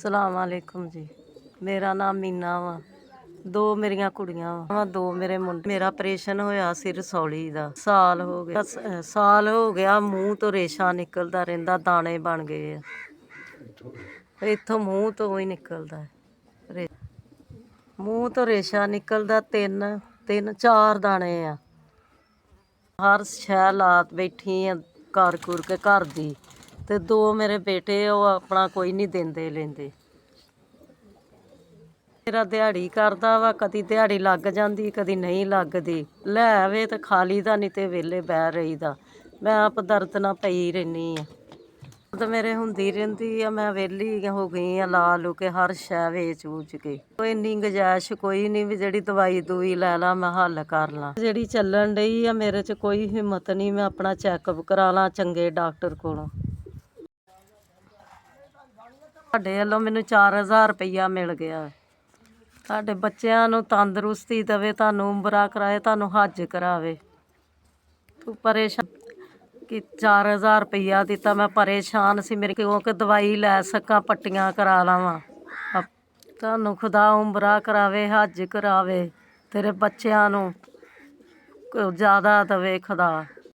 ਸਲਾਮ ਅਲੈਕੁਮ ਜੀ। ਮੇਰਾ ਨਾਮ ਮੀਨਾ ਵਾ। ਦੋ ਮੇਰੀਆਂ ਕੁੜੀਆਂ ਵਾ, ਦੋ ਮੇਰੇ ਮੁੰਡੇ। ਮੇਰਾ ਆਪਰੇਸ਼ਨ ਹੋਇਆ ਸੀ ਰਸੌਲੀ ਦਾ। ਸਾਲ ਹੋ ਗਿਆ ਮੂੰਹ ਤੋਂ ਰੇਸ਼ਾ ਨਿਕਲਦਾ ਰਹਿੰਦਾ, ਦਾਣੇ ਬਣ ਗਏ ਆ। ਇੱਥੋਂ ਮੂੰਹ ਤੋਂ ਹੀ ਨਿਕਲਦਾ ਹੈ। ਮੂੰਹ ਤੋਂ ਰੇਸ਼ਾ ਨਿਕਲਦਾ, ਤਿੰਨ ਚਾਰ ਦਾਣੇ ਆ। ਹਰ ਸ਼ੈ ਲਾ ਬੈਠੀ ਆ ਕਰ ਕੁਰ ਕੇ ਘਰ ਦੀ। ਤੇ ਦੋ ਮੇਰੇ ਬੇਟੇ ਉਹ ਆਪਣਾ ਕੋਈ ਨਹੀਂ ਦਿੰਦੇ ਲੈਂਦੇ। ਮੇਰਾ ਦਿਹਾੜੀ ਕਰਦਾ ਵਾ, ਕਦੀ ਦਿਹਾੜੀ ਲੱਗ ਜਾਂਦੀ ਕਦੀ ਨਹੀਂ ਲੱਗਦੀ। ਲੈ ਆਵੇ ਤੇ ਖਾ ਲਈ ਦਾ, ਨਹੀਂ ਤੇ ਵਿਹਲੇ ਬਹਿ ਰਹੀਦਾ। ਮੈਂ ਆਪ ਦਰਦ ਨਾਲ ਪਈ ਰਹਿੰਦੀ ਆ। ਦਰਦ ਮੇਰੇ ਹੁੰਦੀ ਰਹਿੰਦੀ ਆ। ਮੈਂ ਵਿਹਲੀ ਹੋ ਗਈ ਆ ਲਾ ਲੂ ਕੇ ਹਰ ਸ਼ੈ ਵੇਚ ਵੂਚ ਕੇ। ਕੋਈ ਇੰਨੀ ਗੁੰਜਾਇਸ਼ ਕੋਈ ਨਹੀਂ ਵੀ ਜਿਹੜੀ ਦਵਾਈ ਦੂਈ ਲੈ ਲਾ ਮੈਂ ਹੱਲ ਕਰ ਲਾਂ। ਜਿਹੜੀ ਚੱਲਣ ਡਈ ਆ ਮੇਰੇ 'ਚ ਕੋਈ ਹਿੰਮਤ ਨਹੀਂ ਮੈਂ ਆਪਣਾ ਚੈੱਕਅਪ ਕਰਾ ਲਾਂ ਚੰਗੇ ਡਾਕਟਰ ਕੋਲੋਂ। ਤੁਹਾਡੇ ਵੱਲੋਂ ਮੈਨੂੰ 4000 ਰੁਪਈਆ ਮਿਲ ਗਿਆ। ਸਾਡੇ ਬੱਚਿਆਂ ਨੂੰ ਤੰਦਰੁਸਤੀ ਦੇਵੇ, ਤੁਹਾਨੂੰ ਉਮਰਾ ਕਰਾਏ, ਤੁਹਾਨੂੰ ਹੱਜ ਕਰਾਵੇ। ਤੂੰ ਪਰੇਸ਼ਾਨ ਕਿ 4000 ਰੁਪਈਆ ਦਿੱਤਾ, ਮੈਂ ਪਰੇਸ਼ਾਨ ਸੀ ਮੇਰੇ ਕਿਉਂਕਿ ਦਵਾਈ ਲੈ ਸਕਾਂ, ਪੱਟੀਆਂ ਕਰਾ ਲਵਾਂ। ਤੁਹਾਨੂੰ ਖੁਦਾ ਉਮਰਾ ਕਰਾਵੇ, ਹੱਜ ਕਰਾਵੇ, ਤੇਰੇ ਬੱਚਿਆਂ ਨੂੰ ਜ਼ਿਆਦਾ ਦੇਵੇ ਖੁਦਾ।